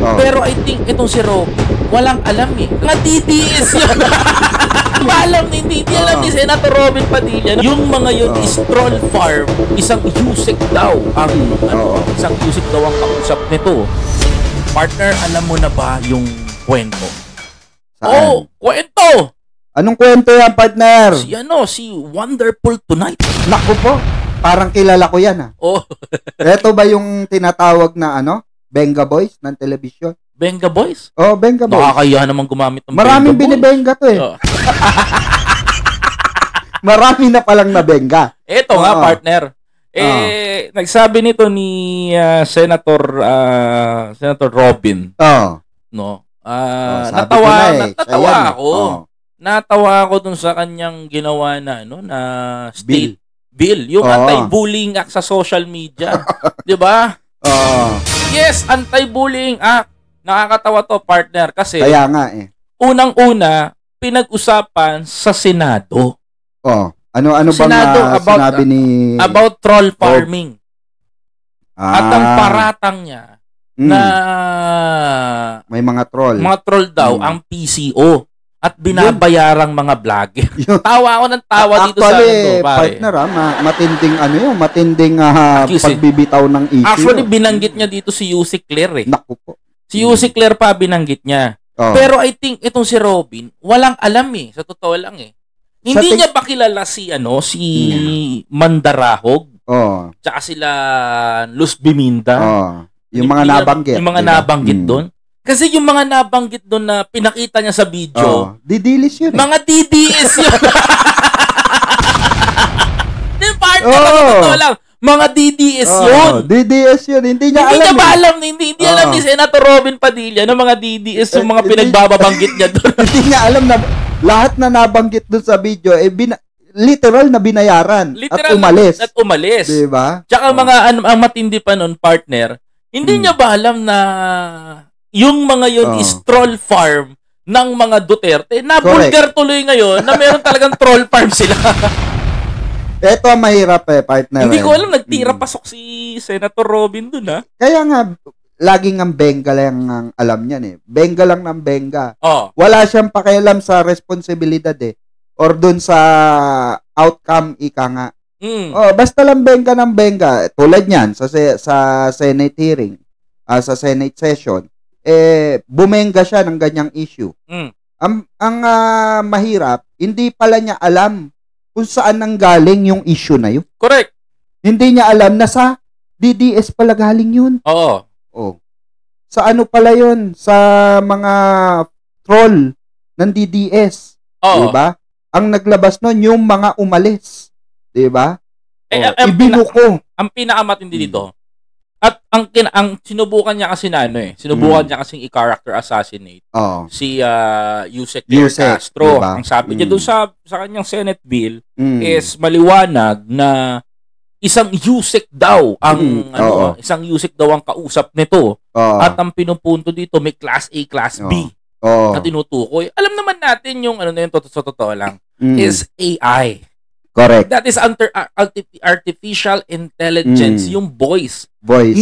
Oh. Pero I think itong si Robin, walang alam eh. Mga DDS yun. Alam, hindi alam ni Senator Robin Padilla. Yung mga yun is troll farm. Isang Yusek daw ang isang Yusek daw ang kausap nito. Partner, alam mo na ba yung kwento? Saan? Kwento! Anong kwento yan, partner? Si Wonderful Tonight. Naku po, parang kilala ko yan Ito ba yung tinatawag na Benga Boys ng telebisyon? Benga Boys? Benga Boys. Nakakaya naman gumamit ng Maraming Benga binibenga to Marami na palang nabenga. Eto nga, partner. Nagsabi nito ni Senator Robin. Natawa ako. Natawa ako dun sa kanyang ginawa na state bill, yung anti-bullying act sa social media. 'Di ba? Yes, anti-bullying act. Nakakatawa to, partner, kasi kaya nga unang-una pinag-usapan sa Senado. Ano bang sinabi ni about troll farming. At ang paratang niya na may mga troll daw ang PCO at binabayarang mga vlogger. Tawa ako ng tawa dito sa pare. Partner, matinding pagbibitaw ng issue. Actually, binanggit niya dito si Yusek Claire Naku po. Si Yusek Claire pa binanggit niya. Pero I think itong si Robin, walang alam sa totoo lang Hindi niya ba kilala si Mandarahog? Tsaka sila Luz Biminda? Yung mga nabanggit. Yung mga nabanggit doon. Kasi yung mga nabanggit doon na pinakita niya sa video, didilis yun. Mga DDS yun. Totoo lang. Mga DDS yun. DDS yun. Hindi niya alam. Hindi alam ni Senator Robin Padilla na mga DDS yung mga pinagbababanggit niya doon. Hindi niya alam na lahat na nabanggit doon sa video, literal na binayaran at umalis. Diba? Tsaka ang matindi pa nun, partner, hindi niya ba alam na yung mga yun is troll farm ng mga Duterte na vulgar tuloy ngayon na meron talagang troll farm sila. Ito ang mahirap partner. Hindi ko alam, nagtira pasok si Senator Robin dun Kaya nga, laging ang benga lang ang alam niyan Benga lang ng benga. Wala siyang pakialam sa responsibilidad or dun sa outcome ika nga. Basta lang benga ng benga. Tulad niyan sa Senate hearing, sa Senate session, bumenga siya ng ganyang issue. Ang mahirap, hindi pala niya alam kung saan nanggaling yung issue na yun. Correct. Hindi niya alam na sa DDS pala galing yun. Sa ano pala yun? Sa mga troll ng DDS. Diba? Ang naglabas nun, yung mga umalis. Diba? Ibinuko. Ang pinakamatindi dito, at ang sinubukan niya kasi sinubukan niya kasing i-character assassinate si Yusek Castro. Diba? Ang sabi niya doon sa kanyang Senate bill is maliwanag na isang Yusek daw ang isang Yusek daw ang kausap nito. At ang pinupunto dito may class A, class B na tinutukoy. Alam naman natin yung totoo lang is AI. Correct. That is artificial intelligence, yung voice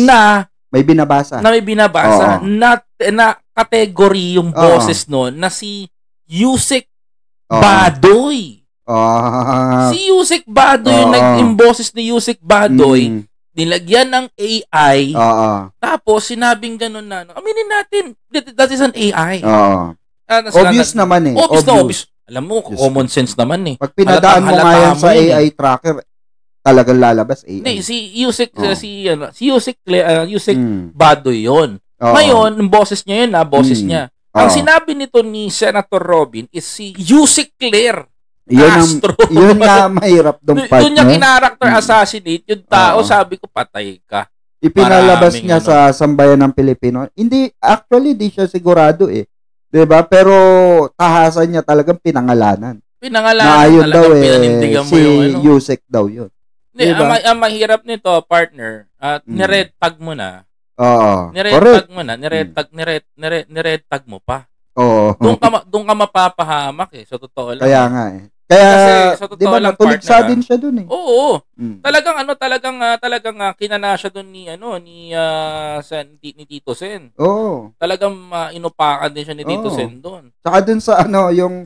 na may binabasa. Na category yung boses na si Yusek Badoy. Si Yusek Badoy, yung nag-imboses ni Yusek Badoy, nilagyan ng AI, tapos sinabing ganun na, aminin natin, that is an AI. Obvious naman Obvious. Alam mo, common sense naman Pag pinadaan mo nga yan sa AI tracker, talagang lalabas AI. Hindi, si Yusek Badoy yun. Ngayon, yung boses niya yun, boses niya. Ang sinabi nito ni Senator Robin is si Yusek Claire Castro. Yun na mahirap dong partner. Doon niya kinaracter assassinate yung tao, sabi ko, patay ka. Ipinalabas niya sa sambayan ng Pilipino. Hindi siya sigurado Diba? Pero tahasan niya talagang pinangalanan. Pinangalanan talagang pinanindigan mo yung Yusek daw yun. Hindi, diba? ang mahirap nito, partner, at nired tag mo na. Correct. Nired tag mo pa. Oo. Doon ka mapapahamak sa totoo lang. Kaya nga Kaya, di ba, natuligsa din siya dun eh. Oo. Talagang kinana siya dun ni Tito Sen. Oo. Talagang inupakan din siya ni Tito Sen dun. Saka dun sa yung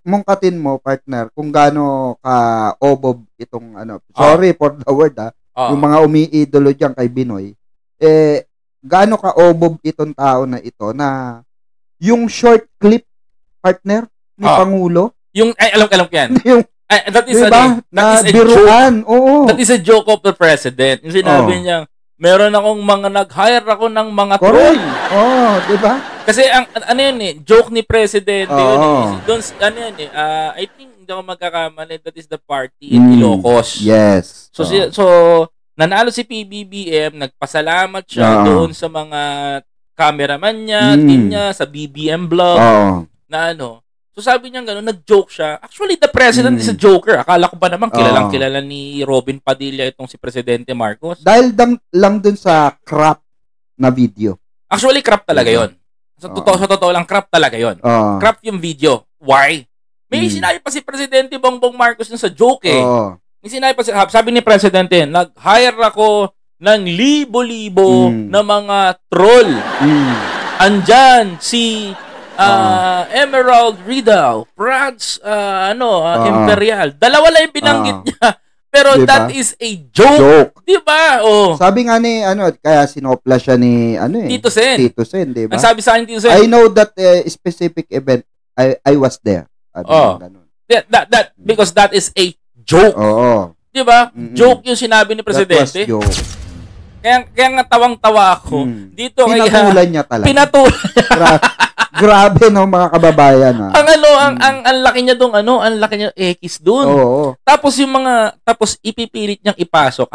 mungkatin mo, partner, kung gaano ka obob itong sorry for the word yung mga umiidolo diyan kay Binoy, gaano ka obob itong tao na ito na yung short clip, partner, ni Pangulo, yung alam ko yan. That is diba? That is a biruan. Oo. That is a joke of the president. Yung sinabi niya, meron akong nag-hire ako ng mga troll. Di ba? Kasi joke ni presidente yun. Doon I think hindi ako magkakamali, that is the party in Ilocos. Yes. So nanalo si PBBM, nagpasalamat siya doon sa mga cameraman niya, team niya, sa BBM blog na So sabi niya gano'n, nag-joke siya. Actually, the president is a joker. Akala ko ba naman kilala ni Robin Padilla itong si Presidente Marcos? Dahil lang dun sa crop na video. Actually, crop talaga yon. Sa totoo lang, crop talaga yon. Crop yung video. Why? May sinabi pa si Presidente Bongbong Marcos sa joke eh. May sinabi pa sabi ni Presidente, nag-hire ako ng libo-libo na mga troll. Andyan si Emerald Riddle, Franz Imperial. Dalawa lang yung binanggit niya. Pero diba? That is a joke. Diba? Sabi nga ni kaya sinopla siya ni Tito Sen. Diba? Ang sabi sa akin Tito Sen, I know that specific event I was there. That because that is a joke. Diba? Joke yung sinabi ni Presidente. That was joke. Kaya nga tawang-tawa ako. Dito pinatulan niya talaga. Pinatulan. Grabe mga kababayan. Ang laki niya dong ang laki niya X doon. Tapos tapos ipipilit niyang ipasok.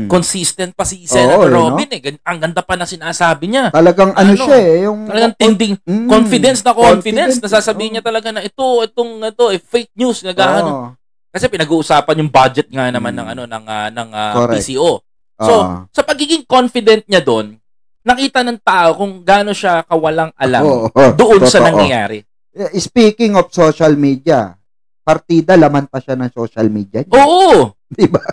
Consistent pa si Senator Robin Ang ganda pa na sinasabi niya. Talagang siya yung talagang tinding confidence na sasabihin niya talaga na ito fake news Kasi pinag-uusapan yung budget nga naman ng PCO. So, sa pagiging confident niya doon, nakita ng tao kung gaano siya kawalang alam doon sa nangyayari. Speaking of social media, partida laman pa siya ng social media. Oo! Diba?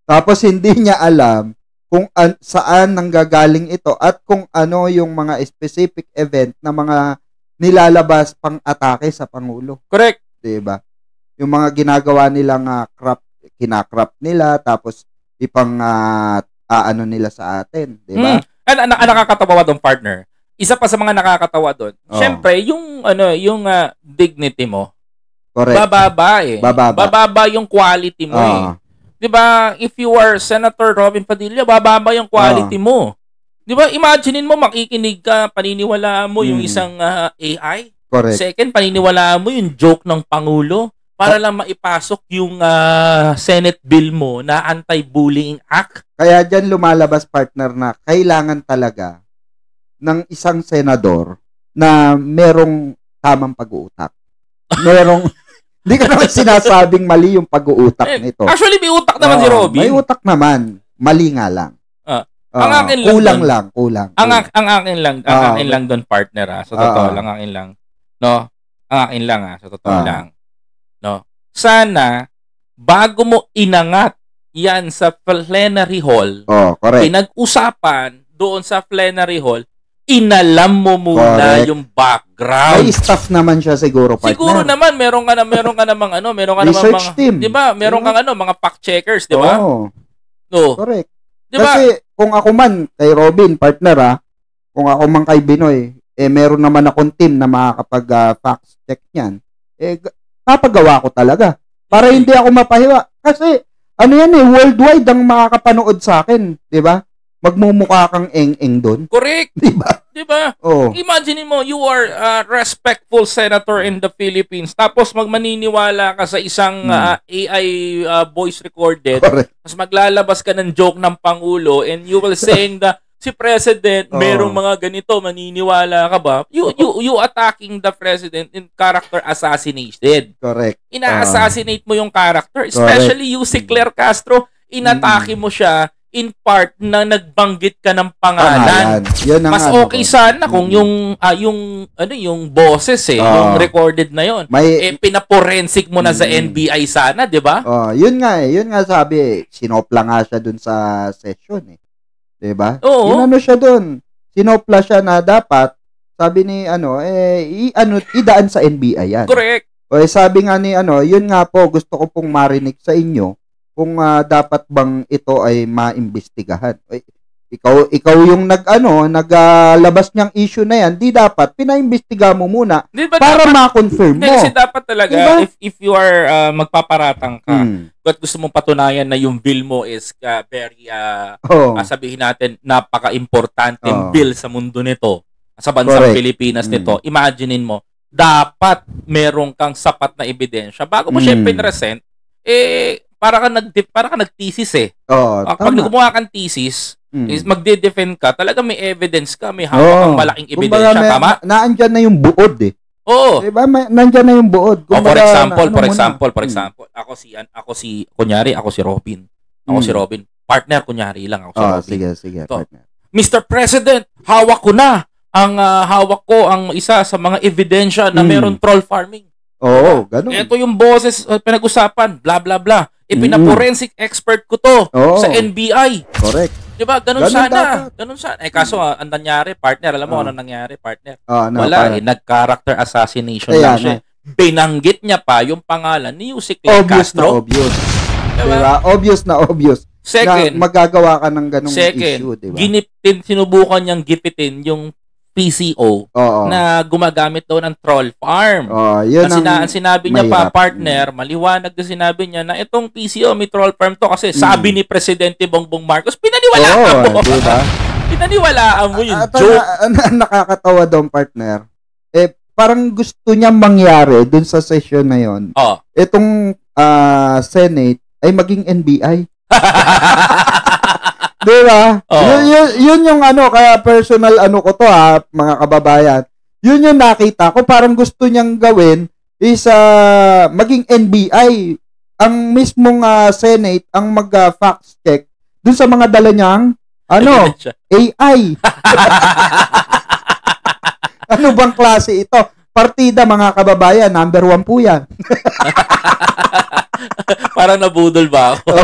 Tapos hindi niya alam kung saan nanggagaling ito at kung ano yung mga specific event na mga nilalabas pang atake sa Pangulo. Correct. Diba? Yung mga ginagawa nilang kinakrap nila tapos ipang nila sa atin. Diba? Nakakatawa doon, partner. Isa pa sa mga nakakatawa doon. Syempre, yung dignity mo. Correct. Bababa yung quality mo eh. 'Di ba? If you are Senator Robin Padilla, bababa yung quality mo. 'Di ba? Imaginein mo makikinig ka, paniniwalaan mo yung isang AI. Correct. Second, paniniwalaan mo yung joke ng Pangulo para lang maipasok yung Senate bill mo na Anti-Bullying Act. Kaya dyan lumalabas, partner, na kailangan talaga ng isang senador na merong tamang pag-uutak. Hindi ka naman sinasabing mali yung pag-uutak nito. Actually, may utak naman si Robin. May utak naman. Mali nga lang. Ang akin lang kulang. Ang akin lang doon, partner sa totoo lang, akin lang. No? Ang akin lang sa totoo lang. No? Sana bago mo inangat yan sa plenary hall, correct. pinag-usapan doon sa plenary hall, inalam mo muna yung background. May staff naman siya siguro, partner. Siguro naman meron ka namang research team. 'Di ba? Meron kang mga fact checkers, 'di ba? No. Correct. Diba? Kasi kung ako man kay Robin, partner kung ako man kay Binoy, meron naman akong team na makakapag fact check niyan. Papagawa ko talaga. Para hindi ako mapahiwa. Kasi, worldwide ang makakapanood sa akin. Diba? Magmumukha kang eng-eng doon. Correct. Diba? Imagine mo, you are a respectful senator in the Philippines. Tapos maniniwala ka sa isang AI voice recorded. Correct. Tapos maglalabas ka ng joke ng Pangulo and you will saying that si President, merong mga ganito, maniniwala ka ba? You attacking the President in character assassination. Correct. Ina-assassinate mo yung character. Especially si Claire Castro, inatake mo siya in part na nagbanggit ka ng pangalan. Mas okay sana kung yung boses yung recorded na yon. Pinaporensik mo na sa NBI sana, 'di ba? Yun nga sabi, sinopla nga siya dun sa session 'Di ba? Inano siya dun. Sinopla siya na dapat sabi ni idaan sa NBI yan. Correct. Sabi nga ni yun nga po gusto ko pong marinig sa inyo kung dapat bang ito ay maimbestigahan. Ikaw yung naglabas niyang issue na yan, di dapat pinaimbestiga mo muna para ma-confirm mo. Kasi dapat talaga if you are magpaparatang ka, at gusto mong patunayan na yung bill mo is very sabihin natin napaka-importanteng bill sa mundo nito, sa bansang Pilipinas nito. Imaginein mo, dapat meron kang sapat na ebidensya bago mo siya pinresent, para ka nag-thesis pag gumawa kang thesis, is magde-defend ka, talaga may evidence ka, may hawak kang malaking ebidensya, tama? Naandyan na yung buod Oo. Diba? Nandyan na yung buod. For example, ako si Robin. Ako si Robin. Partner, kunyari lang ako si Robin. Sige, partner. Mr. President, hawak ko ang isa sa mga ebidensya na meron troll farming. Ganun. Ito yung boses pinag-usapan, bla bla bla. Pinaforensic expert ko to sa NBI. Correct. Diba? Ganun sana. Kaso ang nangyari, partner, alam mo ano nangyari, partner? Wala nag-character assassination lang siya. Binanggit niya pa yung pangalan ni Yusek Castro. Obvious. Diba? Obvious na obvious. Second, na magagawa ka ng ganung issue, diba? Sinubukan niyang gipitin yung PCO na gumagamit daw ng troll farm. Yun ang sinabi niya pa, partner, maliwanag na sinabi niya na itong PCO may troll farm to kasi sabi ni Presidente Bongbong Marcos, pinaniwalaan mo. Diba? Pinaniwalaan mo yung joke. Nakakatawa daw, partner. Parang gusto niya mangyari dun sa session na yon. Itong Senate ay maging NBI. Diba? Yun yung kaya personal ko to mga kababayan. Yun yung nakita ko, parang gusto niyang gawin is maging NBI. Ang mismong Senate ang mag-fact check dun sa mga dala niyang AI. Ano bang klase ito? Partida, mga kababayan, number 1 po yan. Parang nabudol ba ako?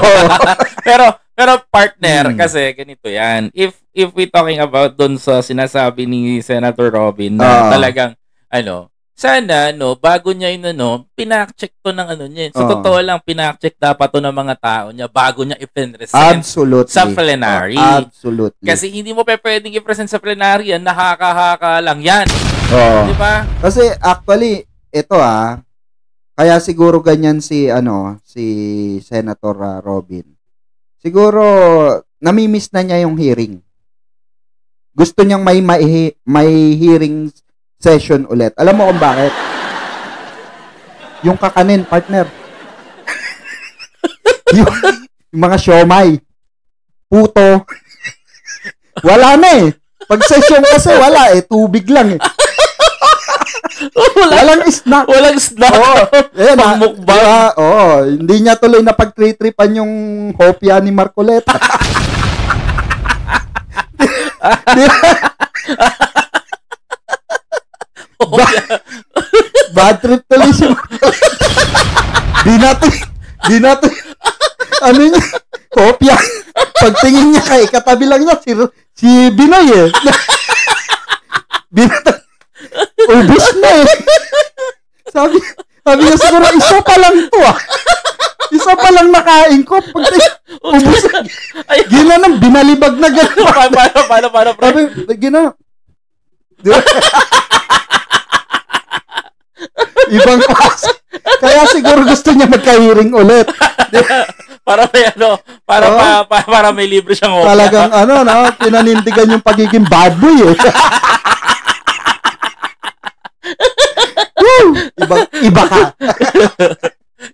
Pero partner, kasi ganito yan. If we talking about dun sa sinasabi ni Senator Robin na talagang, sana, bago niya pinak-check to ng niya. Sa totoo lang, pinak-check dapat to ng mga tao niya bago niya i-present sa plenary. Absolutely. Kasi hindi mo pwedeng i-present sa plenary yan, nakaka-haka lang yan. Di ba? Kasi actually, ito kaya siguro ganyan si Senator Robin. Siguro, namimiss na niya yung hearing. Gusto niyang may hearing session ulit. Alam mo kung bakit? Yung kakanin, partner. yung mga siomay. Puto. Wala na Pag session kasi wala tubig lang Walang snack. Pangmukbang. Hindi niya tuloy na pagtritripan yung hopya ni Marcoleta. Bad trip tuloy si Marcoleta. Di natin niya, hopya. Pagtingin niya kay katabi lang niya si Binoy ubus na Sabi niya siguro, isa pa lang to Isa pa lang nakain ko. Ubus na. Ginanang binalibag na gano'n. Paano, pre? Sabi, diba? Ibang klase. Kaya siguro gusto niya magka-hearing ulit. Para may libre siyang hopya. Talagang pinanindigan yung pagiging bad boy Iba ka.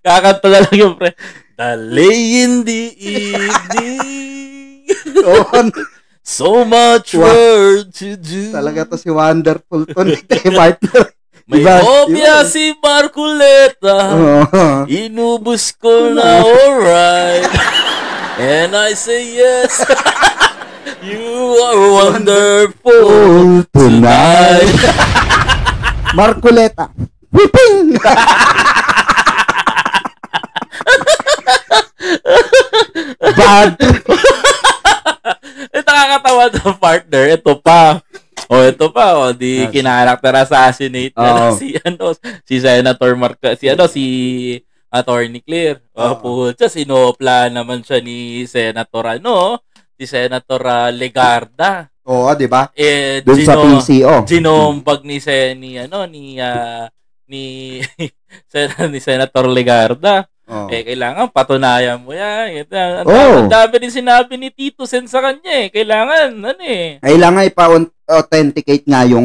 Kakanta na lang yung pre. Delay in the evening. So much work to do. Talaga to si Wonderful to ni partner. May hopya si Marcoleta. Inubos ko na, alright. And I say yes. You are wonderful tonight. Marcoleta. Bad. Ito nakakatawa ng partner. Ito pa. Di kinarakter assassinate na si Senator si Attorney Claire. Pucha, sinopla naman siya ni Senator si Senator Legarda. Oo, di ba? Doon sa PCO. Ginombag ni Senator Legarda. Kailangan patunayan mo yan. Ang dami din sinabi ni Tito Sen sa kanya. Kailangan ipa-authenticate nga yung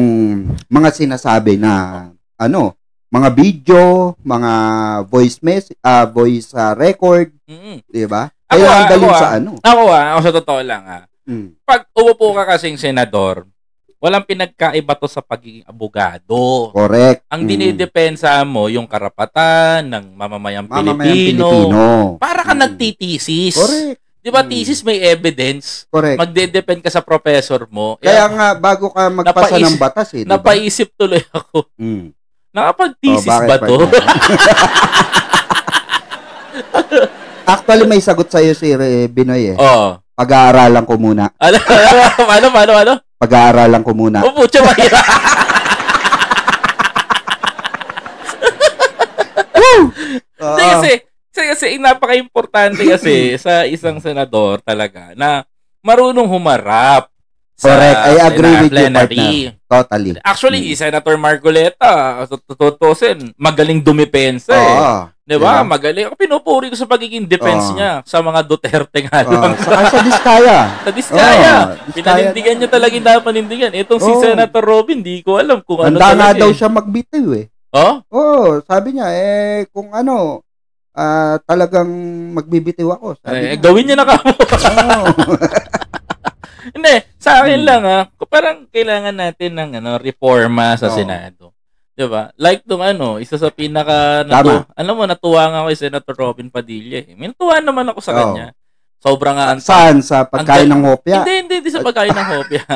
mga sinasabi na mga video, mga voice record, di ba? Kailangan dalhin sa Ako sa totoo lang pag umupo ka kasing senador, walang pinagkaiba to sa pagiging abogado. Correct. Ang dinidepensa mo yung karapatan ng mamamayang Pilipino. Para ka nagtitisis. Correct. Di ba thesis may evidence? Correct. Magde-depend ka sa professor mo. Kaya nga bago ka magpasa ng batas diba? Napaisip tuloy ako. Nakapag-thesis ba to? Actually may sagot sa'yo si Binoy Pag-aaralan ko muna. Ano? Pag-aaralan ko muna. Pucha mahirap. Kasi napaka-importante kasi sa isang senador talaga na marunong humarap. Correct. I agree with you, partner. Totally. Actually, Senator Marcoleta, tutusin, magaling dumepensa Diba? Magaling. Ako pinupuri ko sa pagiging defense niya sa mga Duterte nga lang. Sa Diskaya. Sa Diskaya. Pinanindigan niya talaga yung dapat panindigan. Itong si Senator Robin, di ko alam kung ano talaga. Handa nga daw siya magbitiw sabi niya, kung talagang magbibitiw ako. Gawin niya na kamo. Hindi, sa akin lang parang kailangan natin ng reforma sa Senado. 'Di ba? Like isa sa pinaka natuwa nga ako kay Senator Robin Padilla. May natuwa naman ako sa kanya. Sobrang saan sa pagkain ng hopya? Hindi sa pagkain ng hopya.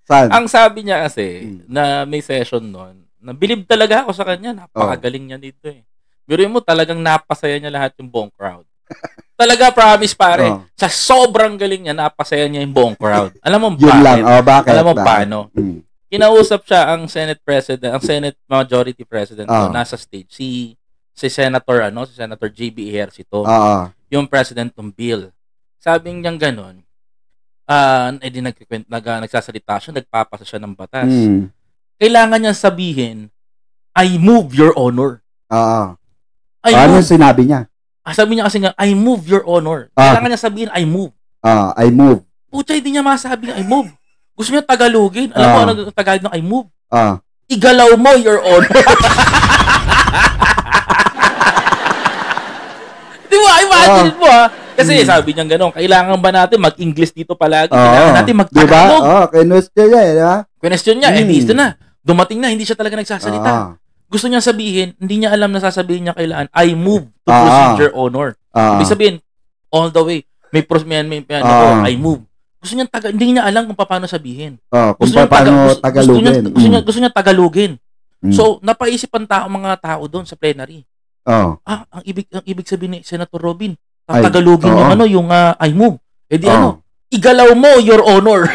Saan? Ang sabi niya kasi na may session noon, nabilib talaga ako sa kanya. Napakagaling niya dito Biruin mo talagang napasaya niya lahat yung buong crowd. Talaga, promise pare. Sa sobrang galing niya, napasaya niya yung buong crowd. Alam mo bakit? Yun lang. Bakit? Alam mo paano? Kinausap siya ang Senate Majority President nasa stage. Si Senator si Senator JB Ejercito. Yung President ng bill. Sabi niya gano'n, nagsasalita siya, nagpapasa siya ng batas. Kailangan niya sabihin, I move your honor. Ano sinabi niya? Sabi niya kasi nga, I move your honor. Kailangan niya sabihin, I move. I move. Pucha, hindi niya masabi I move. Gusto niya Tagalogin. Alam mo ano Tagalog ng I move? Igalaw mo your honor. Di ba? Imagine mo Kasi sabi niya gano'n, kailangan ba natin mag-English dito palagi? Kailangan natin mag-Tagalog. Question niya di ba? Question niya, dito na. Dumating na, hindi siya talaga nagsasalita. Gusto niya sabihin, hindi niya alam na sasabihin niya kailangan, I move to procedure honor. Ibig sabihin, all the way, may I move. Gusto niya hindi niya alam kung paano sabihin. Kung paano Tagalogin. Gusto niya Tagalogin. So, napaisip mga tao doon sa plenary. Ang ibig sabihin ni Senator Robin, Tagalogin yung I move. Igalaw mo your honor.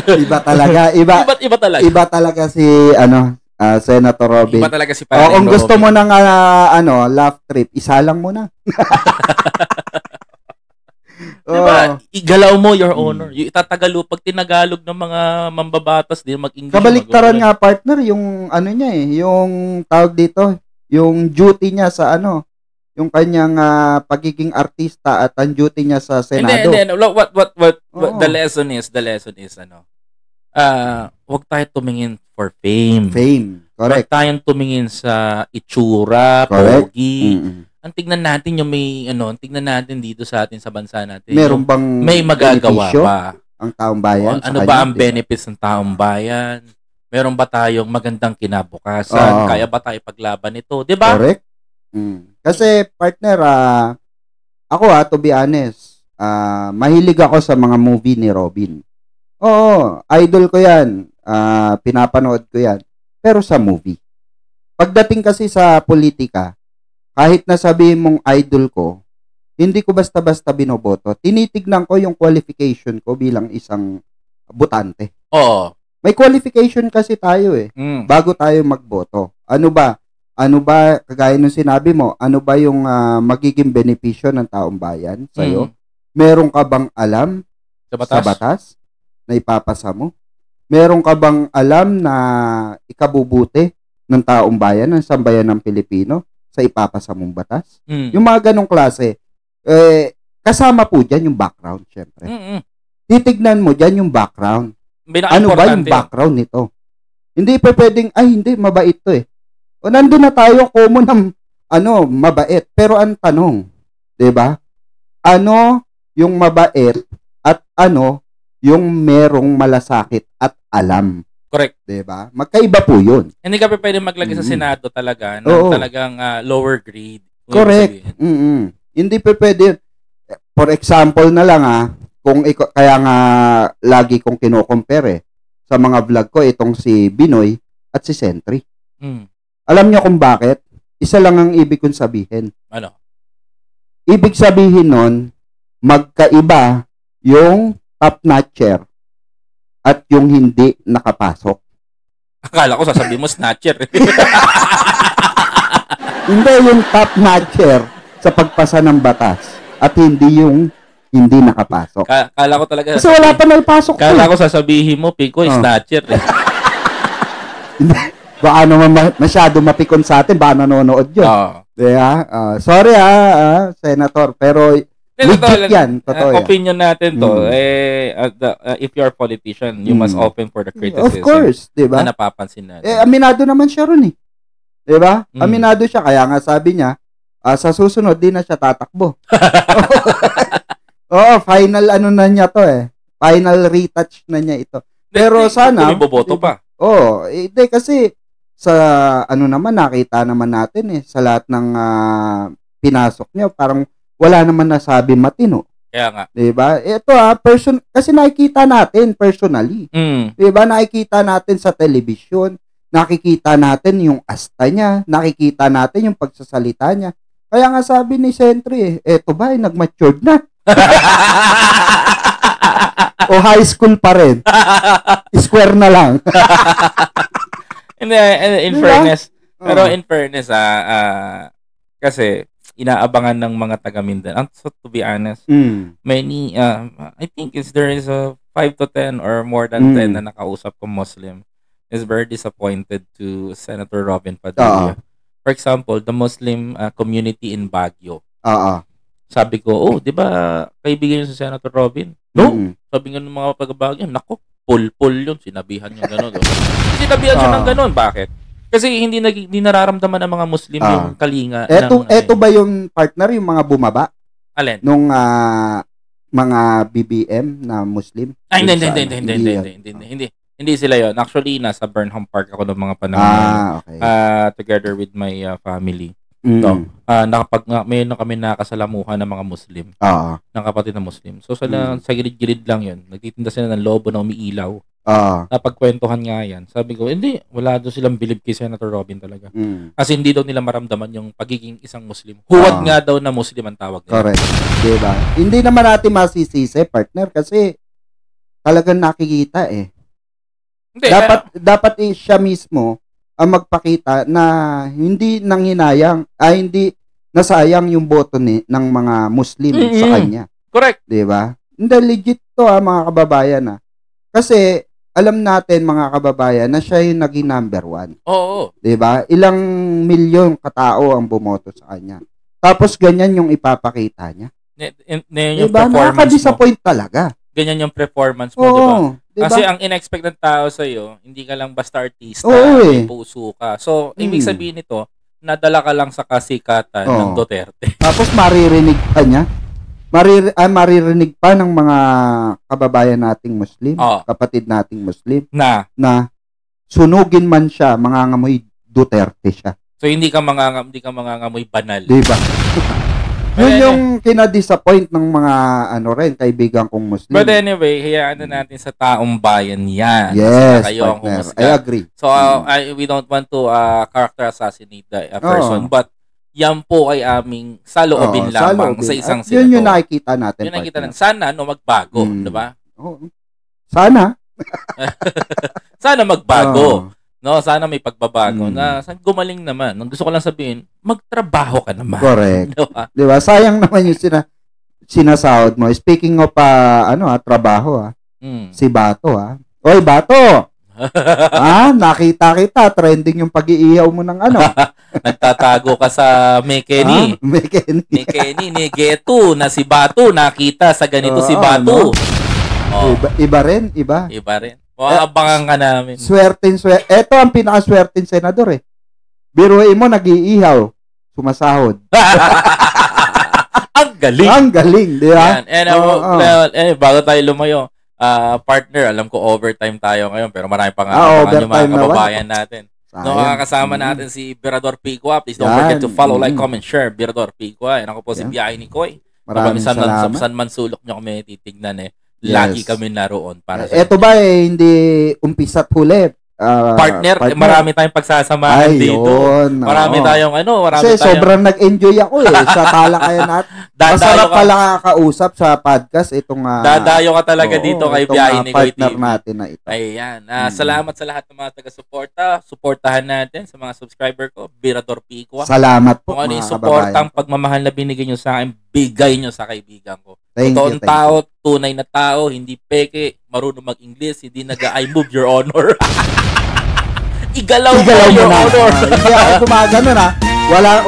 Iba talaga. Iba talaga. Iba talaga si Senator Robin. Iba talaga si Paring kung gusto mo ng laugh trip, isa lang muna. Diba? Igalaw mo your honor. Yung itatagalo pag tinagalog ng mga mambabatas din mag-English. Kabaliktaran nga partner yung niya yung tawag dito, yung duty niya sa yung kanyang pagiging artista at ang duty niya sa Senado. And then, what the lesson is wag tayo tumingin for fame. Correct. Wag tayong tumingin sa itsura, pogi. Ang tignan natin yung tignan natin dito sa atin sa bansa natin. Meron bang may magagawa ba ang taong bayan? Ano ba ang benefits ng taong bayan? Meron ba tayong magandang kinabukasan? Kaya ba tayo paglaban ito? 'Di ba? Correct. Kasi partner, ako to be honest, mahilig ako sa mga movie ni Robin. Oo, idol ko yan. Pinapanood ko yan. Pero sa movie. Pagdating kasi sa politika, kahit na sabihin mong idol ko, hindi ko basta-basta binoboto. Tinitignan ko yung qualification ko bilang isang botante. Oo. May qualification kasi tayo bago tayo magboto. Ano ba, kagaya nung sinabi mo, ano ba yung magiging benepisyo ng taong bayan sa'yo? Meron ka bang alam sa batas na ipapasa mo? Meron ka bang alam na ikabubuti ng taong bayan, ng sambayan ng Pilipino sa ipapasa mong batas? Yung mga ganong klase, kasama po dyan yung background, syempre. Titignan mo dyan yung background. Ano ba yung background nito? Hindi pa pwedeng, hindi, mabait to O nandun na tayo, common ng, mabait. Pero ang tanong, diba? Ano yung mabait at ano yung merong malasakit at alam? Correct. Diba? Magkaiba po yun. Hindi ka pa pwede maglagay sa Senado talaga ng talagang lower grade. Correct. Hindi pa pwede. For example na lang kung kaya nga lagi kong kino-compare sa mga vlog ko itong si Binoy at si Sentry. Alam niyo kung bakit? Isa lang ang ibig kong sabihin. Ano? Ibig sabihin nun, magkaiba yung top-notcher at yung hindi nakapasok. Akala ko sasabihin mo snatcher. Hindi yung top-notcher sa pagpasa ng batas at hindi yung hindi nakapasok. Kala ko talaga. Kasi wala pa naipasok. Kala ko sasabihin mo, Pico, snatcher. Baka naman masyado mapikon sa atin, baka nanonood yun. Sorry Senator, pero legit yan. Totoo opinion natin to. If you're a politician, you must open for the criticism. Of course, diba? Na napapansin natin. Aminado naman siya ron Diba? Aminado siya, kaya nga sabi niya, sa susunod, di na siya tatakbo. Final na niya to Final retouch na niya ito. Pero sana... Hindi boboto pa. Hindi kasi sa naman, nakita naman natin sa lahat ng pinasok niya, parang wala naman nasabi matino. Kaya nga. Diba? Ito kasi nakikita natin personally. Diba? Nakikita natin sa television, nakikita natin yung asta niya, nakikita natin yung pagsasalita niya. Kaya nga sabi ni Sentry, eto ba, nag-matured na? O high school pa rin? Square na lang. in fairness, pero in fairness, kasi inaabangan ng mga taga Mindanao. So to be honest, many, I think there is a 5 to 10 or more than 10 na nakausap ko Muslim is very disappointed to Senator Robin Padilla. For example, the Muslim community in Baguio. Sabi ko, di ba kaibigan yun si Senator Robin? No. Sabi nga ng mga taga-Baguio, nako, pul-pul yun. Sinabihan niya gano'n. Sinabihan siya ng gano'n. Bakit? Kasi hindi nararamdaman ng mga Muslim yung kalinga. Eto ba yung partner, yung mga bumaba? Alin? Nung mga BBM na Muslim? Hindi sila yon. Actually, nasa Burnham Park ako ng mga panahon. Okay. Together with my family. May kami nakasalamuhan ng mga Muslim. Ng kapatid na Muslim. So, sa gilid-gilid lang yun. Nagtitinda sila ng lobo na umiilaw. Napagkwentuhan nga yan. Sabi ko, hindi, wala doon silang bilib kay Senator Robin talaga. Kasi hindi daw nila maramdaman yung pagiging isang Muslim. Huwag nga daw na Muslim ang tawag nila. Correct. Diba? Hindi naman natin masisisi, partner, kasi talagang nakikita Hindi, dapat siya mismo ang magpakita na hindi hindi nasayang yung boto ng mga Muslim sa kanya. Correct. 'Di ba? Hindi legit to mga kababayan Kasi alam natin mga kababayan na siya yung naging number 1. Oo. 'Di ba? Ilang milyon katao ang bumoto sa kanya. Tapos ganyan yung ipapakita niya. Yung diba? Nakaka-disappoint talaga. Ganyan yung performance mo, diba? Kasi ang in-expect ng tao sa'yo, hindi ka lang basta artista, may puso ka. So, ibig sabihin nito, nadala ka lang sa kasikatan ng Duterte. Tapos maririnig pa niya. Maririnig pa ng mga kababayan nating Muslim, kapatid nating Muslim, na sunugin man siya, mangangamoy Duterte siya. So hindi ka mangangamoy banal. Diba? Yun yung kina-disappoint ng mga kaibigan kong Muslim. But anyway, hayaan na natin sa taong bayan yan. Yes, kayo partner. I agree. So, we don't want to character assassinate the person, but yan po ay aming saloobin lamang sa isang senador. Yun yung nakikita natin. Yun nakikita natin. Sana, magbago. Diba? Sana. Sana magbago. No, sana may pagbabago na gumaling naman. Ang gusto ko lang sabihin, magtrabaho ka naman. Correct. Diba? Sayang naman yung sinasahod mo. Speaking of trabaho si Bato Oy, Bato! Nakita kita. Trending yung pag-iiyaw mo ng Nagtatago ka sa Mekeni. Mekeni, Negeto na si Bato. Nakita sa ganito si Bato. Iba rin. Iba rin. Abangan ka namin. Swertin. Ito ang pinaka-swertin senador Biruin mo, nag-iihaw. Sumasahod. Ang galing. Ang galing, di ba? Bago tayo lumayo, partner, alam ko overtime tayo ngayon, pero marami pang yung mga kababayan natin. Makakasama natin si Birador Pigwa. Please don't forget to follow, like, comment, share. Birador Pigwa. Yan ako po si Biyahe ni Koy. Maraming salamat. Saan man sulok nyo kami titignan Lagi kami naroon para sa ito ba hindi umpisa't huli? Partner, marami tayong pagsasamahan dito. Marami tayong Kasi sobrang nag-enjoy ako sa talakayan natin. Masarap pala kakausap sa podcast itong dadayo ka talaga dito kay Biyahe ni Koy partner natin na ito. Ayan. Salamat sa lahat ng mga taga-suporta. Suportahan natin sa mga subscriber ko, Birador Pigwa. Salamat po. Kung ano yung suportang pagmamahal na binigay nyo sa akin, bigay nyo sa kaibigan ko. Totoong tao, tunay na tao, hindi peke, marunong mag-English, hindi I move your honor. Igalaw mo your honor. Hindi ako gumagano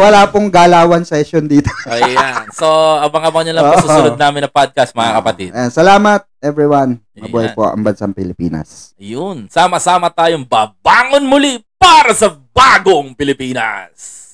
Wala pong galawan session dito. Ayan. So, abang-abang nyo lang po susunod namin na podcast, mga kapatid. Salamat, everyone. Mabuhay po ang bansang Pilipinas. Ayun. Sama-sama tayong babangon muli para sa bagong Pilipinas.